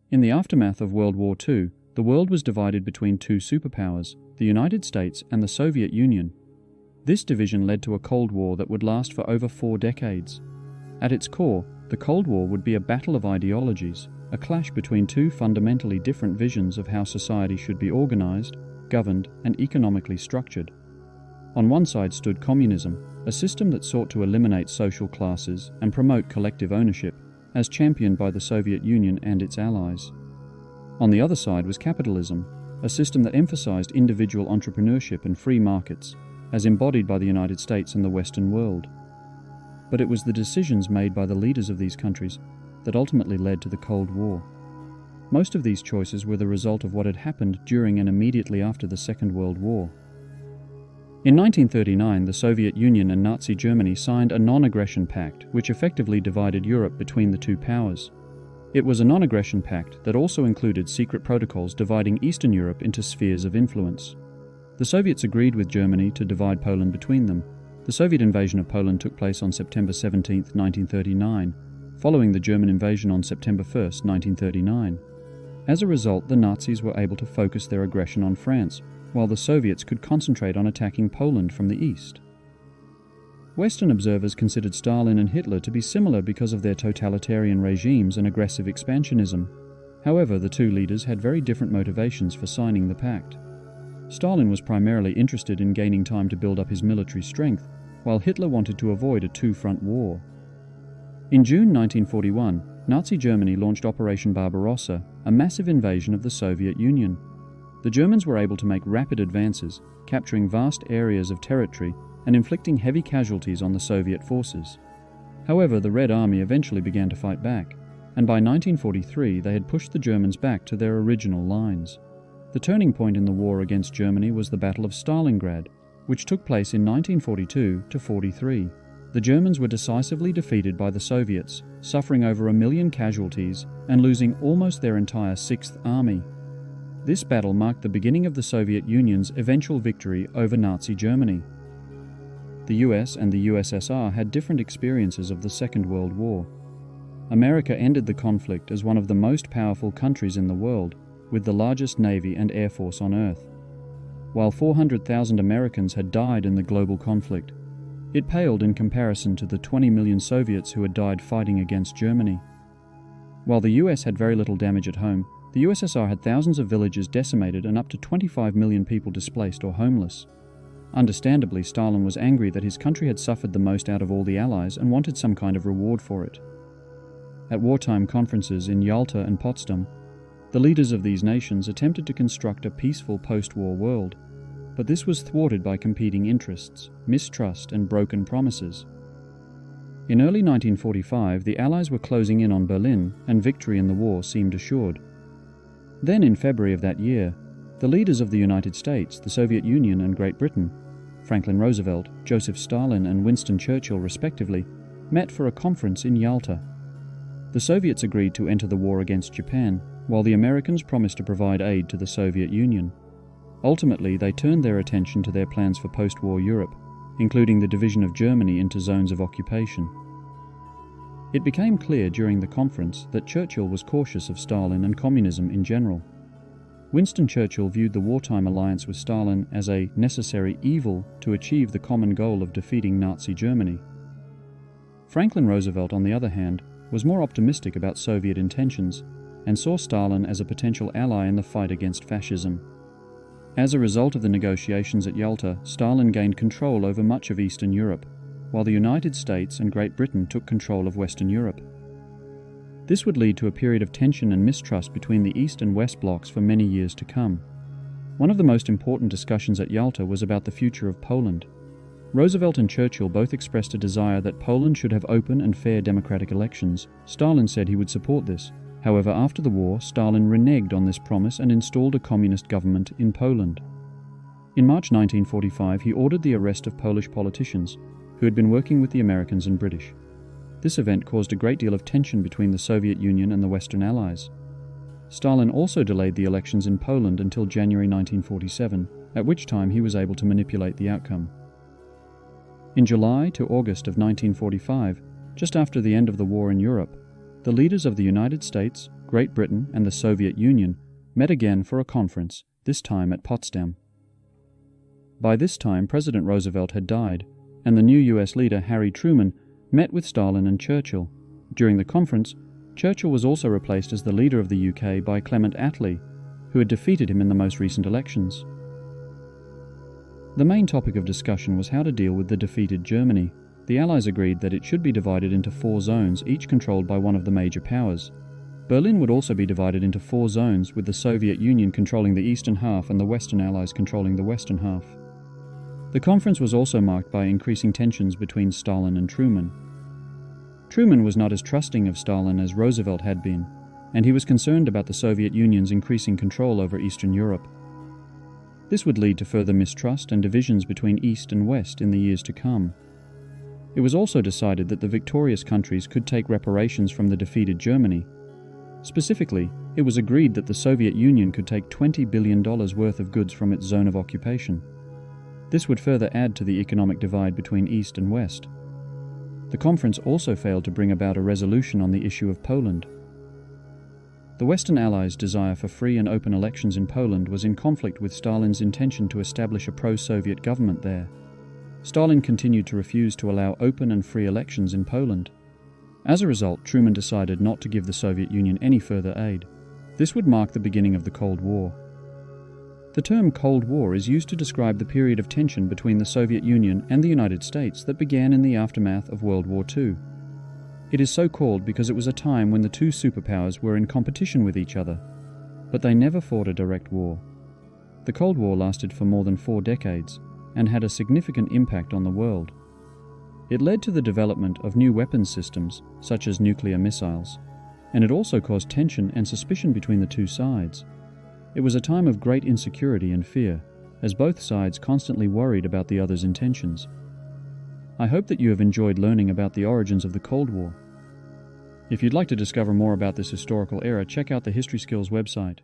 In the aftermath of World War II, the world was divided between two superpowers, the United States and the Soviet Union. This division led to a Cold War that would last for over 4 decades. At its core, the Cold War would be a battle of ideologies, a clash between two fundamentally different visions of how society should be organized, governed, and economically structured. On one side stood communism, a system that sought to eliminate social classes and promote collective ownership, as championed by the Soviet Union and its allies. On the other side was capitalism, a system that emphasized individual entrepreneurship and free markets, as embodied by the United States and the Western world. But it was the decisions made by the leaders of these countries that ultimately led to the Cold War. Most of these choices were the result of what had happened during and immediately after the Second World War. In 1939, the Soviet Union and Nazi Germany signed a non-aggression pact which effectively divided Europe between the two powers. It was a non-aggression pact that also included secret protocols dividing Eastern Europe into spheres of influence. The Soviets agreed with Germany to divide Poland between them. The Soviet invasion of Poland took place on September 17, 1939, following the German invasion on September 1, 1939. As a result, the Nazis were able to focus their aggression on France, while the Soviets could concentrate on attacking Poland from the east. Western observers considered Stalin and Hitler to be similar because of their totalitarian regimes and aggressive expansionism. However, the two leaders had very different motivations for signing the pact. Stalin was primarily interested in gaining time to build up his military strength, while Hitler wanted to avoid a two-front war. In June 1941, Nazi Germany launched Operation Barbarossa, a massive invasion of the Soviet Union. The Germans were able to make rapid advances, capturing vast areas of territory and inflicting heavy casualties on the Soviet forces. However, the Red Army eventually began to fight back, and by 1943 they had pushed the Germans back to their original lines. The turning point in the war against Germany was the Battle of Stalingrad, which took place in 1942-43. The Germans were decisively defeated by the Soviets, suffering over 1 million casualties and losing almost their entire 6th Army. This battle marked the beginning of the Soviet Union's eventual victory over Nazi Germany. The US and the USSR had different experiences of the Second World War. America ended the conflict as one of the most powerful countries in the world, with the largest navy and air force on Earth. While 400,000 Americans had died in the global conflict, it paled in comparison to the 20 million Soviets who had died fighting against Germany. While the US had very little damage at home, the USSR had thousands of villages decimated and up to 25 million people displaced or homeless. Understandably, Stalin was angry that his country had suffered the most out of all the Allies and wanted some kind of reward for it. At wartime conferences in Yalta and Potsdam, the leaders of these nations attempted to construct a peaceful post-war world, but this was thwarted by competing interests, mistrust, and broken promises. In early 1945, the Allies were closing in on Berlin, and victory in the war seemed assured. Then, in February of that year, the leaders of the United States, the Soviet Union, and Great Britain, Franklin Roosevelt, Joseph Stalin, and Winston Churchill respectively, met for a conference in Yalta. The Soviets agreed to enter the war against Japan, while the Americans promised to provide aid to the Soviet Union. Ultimately, they turned their attention to their plans for post-war Europe, including the division of Germany into zones of occupation. It became clear during the conference that Churchill was cautious of Stalin and communism in general. Winston Churchill viewed the wartime alliance with Stalin as a necessary evil to achieve the common goal of defeating Nazi Germany. Franklin Roosevelt, on the other hand, was more optimistic about Soviet intentions and saw Stalin as a potential ally in the fight against fascism. As a result of the negotiations at Yalta, Stalin gained control over much of Eastern Europe, while the United States and Great Britain took control of Western Europe. This would lead to a period of tension and mistrust between the East and West blocs for many years to come. One of the most important discussions at Yalta was about the future of Poland. Roosevelt and Churchill both expressed a desire that Poland should have open and fair democratic elections. Stalin said he would support this. However, after the war, Stalin reneged on this promise and installed a communist government in Poland. In March 1945, he ordered the arrest of Polish politicians who had been working with the Americans and British. This event caused a great deal of tension between the Soviet Union and the Western Allies. Stalin also delayed the elections in Poland until January 1947, at which time he was able to manipulate the outcome. In July to August of 1945, just after the end of the war in Europe, the leaders of the United States, Great Britain and the Soviet Union met again for a conference, this time at Potsdam. By this time, President Roosevelt had died, and the new US leader, Harry Truman, met with Stalin and Churchill. During the conference, Churchill was also replaced as the leader of the UK by Clement Attlee, who had defeated him in the most recent elections. The main topic of discussion was how to deal with the defeated Germany. The Allies agreed that it should be divided into 4 zones, each controlled by one of the major powers. Berlin would also be divided into 4 zones, with the Soviet Union controlling the eastern half and the Western Allies controlling the western half. The conference was also marked by increasing tensions between Stalin and Truman. Truman was not as trusting of Stalin as Roosevelt had been, and he was concerned about the Soviet Union's increasing control over Eastern Europe. This would lead to further mistrust and divisions between East and West in the years to come. It was also decided that the victorious countries could take reparations from the defeated Germany. Specifically, it was agreed that the Soviet Union could take $20 billion worth of goods from its zone of occupation. This would further add to the economic divide between East and West. The conference also failed to bring about a resolution on the issue of Poland. The Western Allies' desire for free and open elections in Poland was in conflict with Stalin's intention to establish a pro-Soviet government there. Stalin continued to refuse to allow open and free elections in Poland. As a result, Truman decided not to give the Soviet Union any further aid. This would mark the beginning of the Cold War. The term Cold War is used to describe the period of tension between the Soviet Union and the United States that began in the aftermath of World War II. It is so called because it was a time when the two superpowers were in competition with each other, but they never fought a direct war. The Cold War lasted for more than 4 decades and had a significant impact on the world. It led to the development of new weapons systems, such as nuclear missiles, and it also caused tension and suspicion between the two sides. It was a time of great insecurity and fear, as both sides constantly worried about the other's intentions. I hope that you have enjoyed learning about the origins of the Cold War. If you'd like to discover more about this historical era, check out the History Skills website.